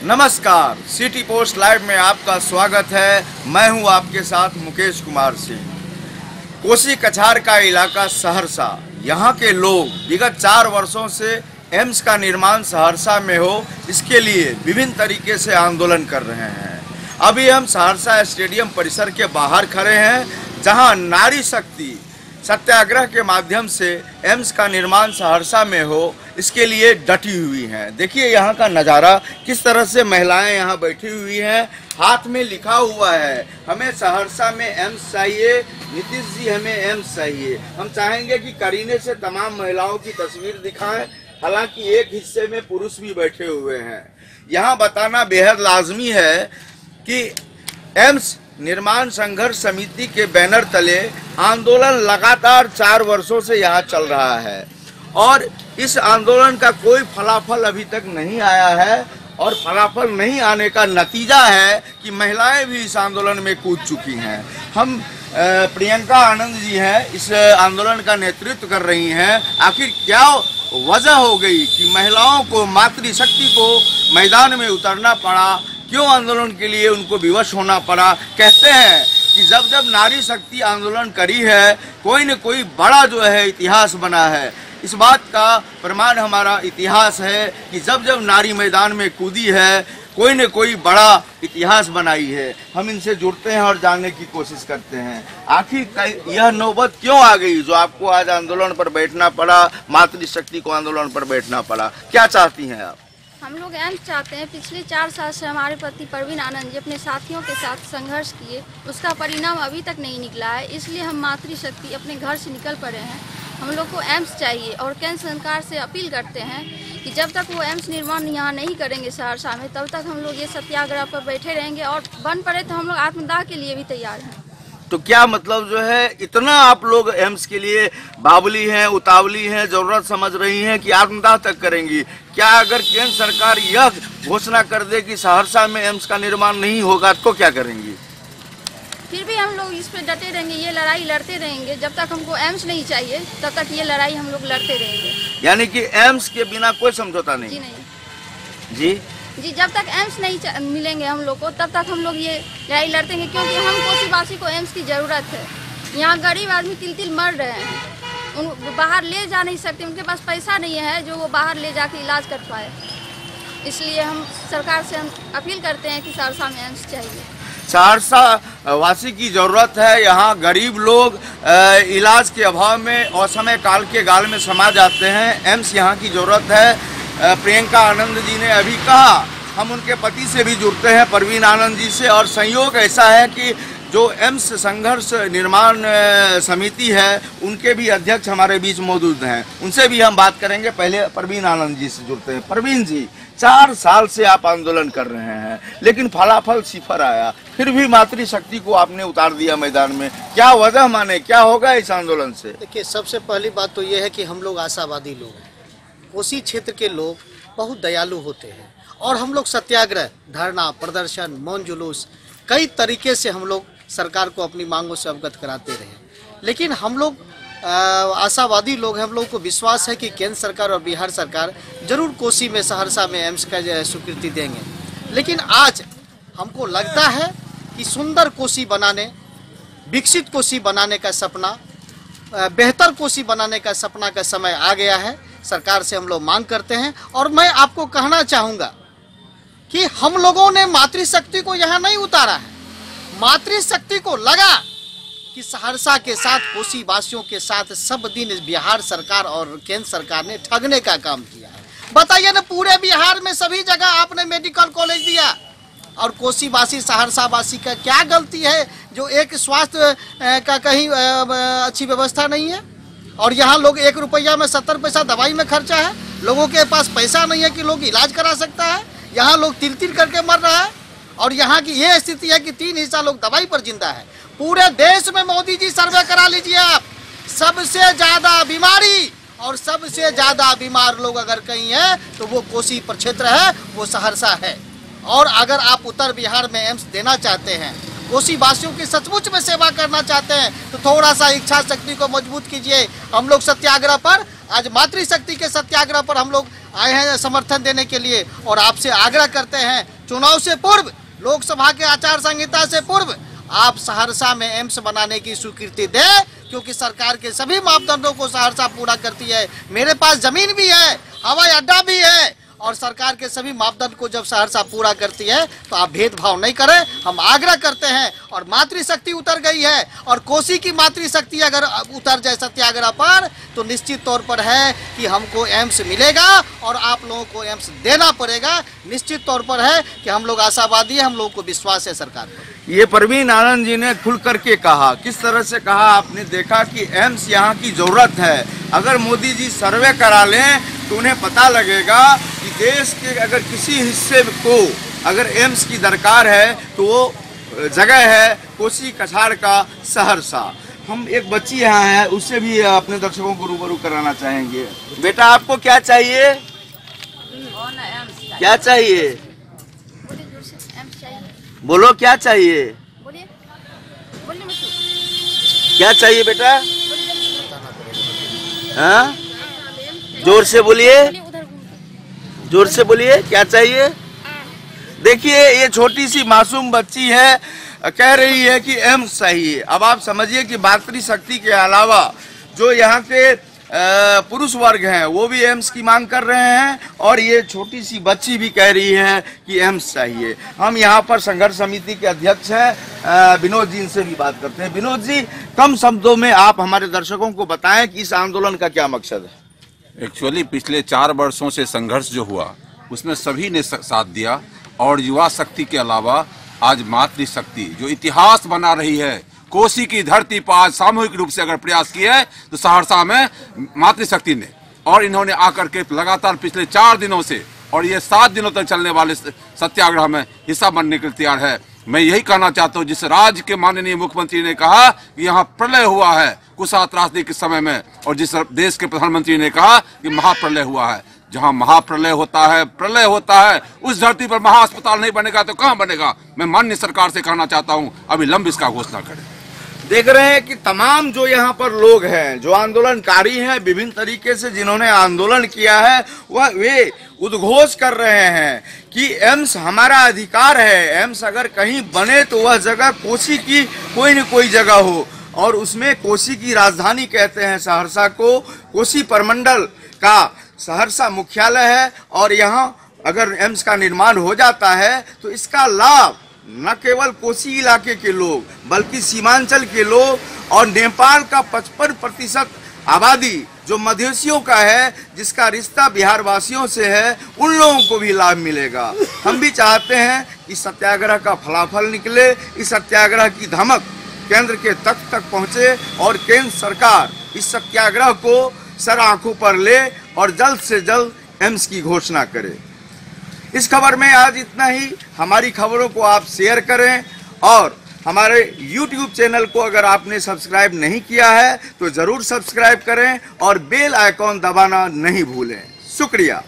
नमस्कार, city post live में आपका स्वागत है। मैं हूं आपके साथ मुकेश कुमार सिंह। कोसी कछार का इलाका सहरसा, यहां के लोग विगत 4 वर्षों से एम्स का निर्माण सहरसा में हो, इसके लिए विभिन्न तरीके से आंदोलन कर रहे हैं। अभी हम सहरसा स्टेडियम परिसर के बाहर खड़े हैं, जहां नारी शक्ति सत्याग्रह के माध्यम से एम्स का निर्माण सहरसा में हो, इसके लिए डटी हुई हैं। देखिए यहाँ का नज़ारा, किस तरह से महिलाएं यहाँ बैठी हुई हैं। हाथ में लिखा हुआ है, हमें सहरसा में एम्स चाहिए, नीतीश जी हमें एम्स चाहिए। हम चाहेंगे कि करीने से तमाम महिलाओं की तस्वीर दिखाएं, हालांकि एक हिस्से में पुरुष भी बैठे हुए हैं। यहाँ बताना बेहद लाजमी है कि एम्स निर्माण संघर्ष समिति के बैनर तले आंदोलन लगातार 4 वर्षों से यहाँ चल रहा है और इस आंदोलन का कोई फलाफल अभी तक नहीं आया है। और फलाफल नहीं आने का नतीजा है कि महिलाएं भी इस आंदोलन में कूद चुकी हैं। हम प्रियंका आनंद जी हैं, इस आंदोलन का नेतृत्व कर रही हैं। आखिर क्या वजह हो गई कि महिलाओं को, मातृशक्ति को मैदान में उतरना पड़ा? क्यों आंदोलन के लिए उनको विवश होना पड़ा? कहते हैं कि जब जब नारी शक्ति आंदोलन करी है, कोई न कोई बड़ा जो है इतिहास बना है। इस बात का प्रमाण हमारा इतिहास है कि जब जब नारी मैदान में कूदी है, कोई न कोई बड़ा इतिहास बनाई है। हम इनसे जुड़ते हैं और जानने की कोशिश करते हैं आखिर यह नौबत क्यों आ गई जो आपको आज आंदोलन पर बैठना पड़ा, मातृशक्ति को आंदोलन पर बैठना पड़ा। क्या चाहती हैं आप? हम लोग एम्स चाहते हैं। पिछले 4 साल से हमारे पति प्रवीण आनंद जी अपने साथियों के साथ संघर्ष किए, उसका परिणाम अभी तक नहीं निकला है। इसलिए हम मातृशक्ति अपने घर से निकल पड़े हैं। हम लोग को एम्स चाहिए और केंद्र सरकार से अपील करते हैं कि जब तक वो एम्स निर्माण यहाँ नहीं करेंगे सहरसा में, तब तक हम लोग ये सत्याग्रह पर बैठे रहेंगे और बन पड़े तो हम लोग आत्मदाह के लिए भी तैयार हैं। तो क्या मतलब जो है, इतना आप लोग एम्स के लिए बावली हैं, उतावली हैं, जरूरत समझ रही हैं कि आत्मदाह तक करेंगी? क्या अगर केंद्र सरकार यह घोषणा कर दे कि सहरसा में एम्स का निर्माण नहीं होगा तो क्या करेंगी? फिर भी हम लोग इस पे डटे रहेंगे, ये लड़ाई लड़ते रहेंगे। जब तक हमको एम्स नहीं चाहिए तब तक ये लड़ाई हम लोग लड़ते रहेंगे। यानी कि एम्स के बिना कोई समझौता नहीं? जी नहीं जी, जब तक एम्स नहीं मिलेंगे हम लोग को, तब तक हम लोग ये लड़ाई लड़ते हैं, क्योंकि हम कोसीवासी को एम्स की ज़रूरत है। यहाँ गरीब आदमी तिल मर रहे हैं, उन बाहर ले जा नहीं सकते, उनके पास पैसा नहीं है जो वो बाहर ले जाके इलाज कर पाए। इसलिए हम सरकार से अपील करते हैं कि सहरसा में एम्स चाहिए। सहरसा वासी की जरूरत है। यहाँ गरीब लोग इलाज के अभाव में असमय काल के गाल में समा जाते हैं। एम्स यहाँ की जरूरत है। प्रियंका आनंद जी ने अभी कहा, हम उनके पति से भी जुड़ते हैं, प्रवीण आनंद जी से, और संयोग ऐसा है कि जो एम्स संघर्ष निर्माण समिति है, उनके भी अध्यक्ष हमारे बीच मौजूद हैं। उनसे भी हम बात करेंगे। पहले प्रवीण आनंद जी से जुड़ते हैं। प्रवीण जी, 4 साल से आप आंदोलन कर रहे हैं, लेकिन फलाफल सिफर आया, फिर भी मातृशक्ति को आपने उतार दिया मैदान में। क्या वजह माने, क्या होगा इस आंदोलन से? देखिए, सबसे पहली बात तो ये है कि हम लोग आशावादी लोग हैं। कोसी क्षेत्र के लोग बहुत दयालु होते हैं और हम लोग सत्याग्रह, धरना, प्रदर्शन, मौन जुलूस, कई तरीके से हम लोग सरकार को अपनी मांगों से अवगत कराते रहे। लेकिन हम लोग आशावादी लोग हैं। हम लोग को विश्वास है कि केंद्र सरकार और बिहार सरकार जरूर कोसी में, सहरसा में एम्स का स्वीकृति देंगे। लेकिन आज हमको लगता है कि सुंदर कोसी बनाने, विकसित कोसी बनाने का सपना, बेहतर कोसी बनाने का सपना का समय आ गया है। सरकार से हम लोग मांग करते हैं और मैं आपको कहना चाहूँगा कि हम लोगों ने मातृशक्ति को यहाँ नहीं उतारा है। मातृशक्ति को लगा कि सहरसा के साथ, कोसी वासियों के साथ सब दिन बिहार सरकार और केंद्र सरकार ने ठगने का काम किया है। बताइए ना, पूरे बिहार में सभी जगह आपने मेडिकल कॉलेज दिया और कोसी वासी, सहरसा वासी का क्या गलती है जो एक स्वास्थ्य का कहीं अच्छी व्यवस्था नहीं है? और यहाँ लोग 1 रुपया में 70 पैसा दवाई में खर्चा है। लोगों के पास पैसा नहीं है कि लोग इलाज करा सकता है। यहाँ लोग तिल करके मर रहा है और यहाँ की ये स्थिति है कि 3 हिस्सा लोग दवाई पर जिंदा है। पूरे देश में मोदी जी सर्वे करा लीजिए आप, सबसे ज्यादा बीमारी और सबसे ज्यादा बीमार लोग अगर कहीं है तो वो कोसी प्रक्षेत्र है, वो सहरसा है। और अगर आप उत्तर बिहार में एम्स देना चाहते हैं, कोसी वासियों की सचमुच में सेवा करना चाहते हैं, तो थोड़ा सा इच्छा शक्ति को मजबूत कीजिए। हम लोग सत्याग्रह पर, आज मातृशक्ति के सत्याग्रह पर हम लोग आए हैं समर्थन देने के लिए और आपसे आग्रह करते हैं, चुनाव से पूर्व, लोकसभा के आचार संहिता से पूर्व आप सहरसा में एम्स बनाने की स्वीकृति दें, क्योंकि सरकार के सभी मापदंडों को सहरसा पूरा करती है। मेरे पास जमीन भी है, हवाई अड्डा भी है, और सरकार के सभी मापदंड को जब सहरसा पूरा करती है तो आप भेदभाव नहीं करें, हम आग्रह करते हैं। और मातृशक्ति उतर गई है, और कोसी की मातृशक्ति अगर उतर जाए सत्याग्रह पर तो निश्चित तौर पर है कि हमको एम्स मिलेगा और आप लोगों को एम्स देना पड़ेगा। निश्चित तौर पर है कि हम लोग आशावादी है, हम लोगों को विश्वास है सरकार पर। ये परवीन आनंद जी ने खुल करके कहा। किस तरह से कहा? आपने देखा कि एम्स यहाँ की जरूरत है। अगर मोदी जी सर्वे करा लें तो उन्हें पता लगेगा कि देश के अगर किसी हिस्से को अगर एम्स की दरकार है तो वो जगह है कोसी कछार का सहरसा। हम एक बच्ची यहाँ है, उससे भी अपने दर्शकों को रूबरू कराना चाहेंगे। बेटा, आपको क्या चाहिए? क्या चाहिए? बोलो, क्या चाहिए? क्या चाहिए बेटा? हाँ, जोर से बोलिए, जोर से बोलिए, क्या चाहिए? देखिए, ये छोटी सी मासूम बच्ची है, कह रही है कि एम्स चाहिए। अब आप समझिए कि मातृशक्ति के अलावा जो यहाँ के पुरुष वर्ग हैं वो भी एम्स की मांग कर रहे हैं, और ये छोटी सी बच्ची भी कह रही है कि एम्स चाहिए। हम यहाँ पर संघर्ष समिति के अध्यक्ष हैं विनोद जी, इनसे भी बात करते हैं। विनोद जी, कम शब्दों में आप हमारे दर्शकों को बताएं कि इस आंदोलन का क्या मकसद है? एक्चुअली पिछले 4 वर्षों से संघर्ष जो हुआ उसमें सभी ने साथ दिया, और युवा शक्ति के अलावा आज मातृशक्ति जो इतिहास बना रही है, कोसी की धरती पर आज सामूहिक रूप से अगर प्रयास किया है तो सहरसा में मातृशक्ति ने, और इन्होंने आकर के लगातार पिछले 4 दिनों से और ये 7 दिनों तक चलने वाले सत्याग्रह में हिस्सा बनने के लिए तैयार है। मैं यही कहना चाहता हूँ, जिस राज्य के माननीय मुख्यमंत्री ने कहा कि यहाँ प्रलय हुआ है कुशा त्रासदी के समय में, और जिस देश के प्रधानमंत्री ने कहा कि महाप्रलय हुआ है, जहाँ महाप्रलय होता है, प्रलय होता है, उस धरती पर महा अस्पताल नहीं बनेगा तो कहाँ बनेगा? मैं माननीय सरकार से कहना चाहता हूँ अविलंब इसका घोषणा करें। देख रहे हैं कि तमाम जो यहाँ पर लोग हैं, जो आंदोलनकारी हैं, विभिन्न तरीके से जिन्होंने आंदोलन किया है, वे उद्घोष कर रहे हैं कि एम्स हमारा अधिकार है। एम्स अगर कहीं बने तो वह जगह कोसी की कोई न कोई जगह हो, और उसमें कोसी की राजधानी कहते हैं सहरसा को। कोसी प्रमंडल का सहरसा मुख्यालय है, और यहाँ अगर एम्स का निर्माण हो जाता है तो इसका लाभ न केवल कोसी इलाके के लोग बल्कि सीमांचल के लोग और नेपाल का 55% आबादी जो मधेसियों का है, जिसका रिश्ता बिहार वासियों से है, उन लोगों को भी लाभ मिलेगा। हम भी चाहते हैं कि सत्याग्रह का फलाफल निकले, इस सत्याग्रह की धमक केंद्र के तख्त तक पहुंचे, और केंद्र सरकार इस सत्याग्रह को सर आंखों पर ले और जल्द से जल्द एम्स की घोषणा करे। इस खबर में आज इतना ही। हमारी खबरों को आप शेयर करें, और हमारे YouTube चैनल को अगर आपने सब्सक्राइब नहीं किया है तो जरूर सब्सक्राइब करें और बेल आइकॉन दबाना नहीं भूलें। शुक्रिया।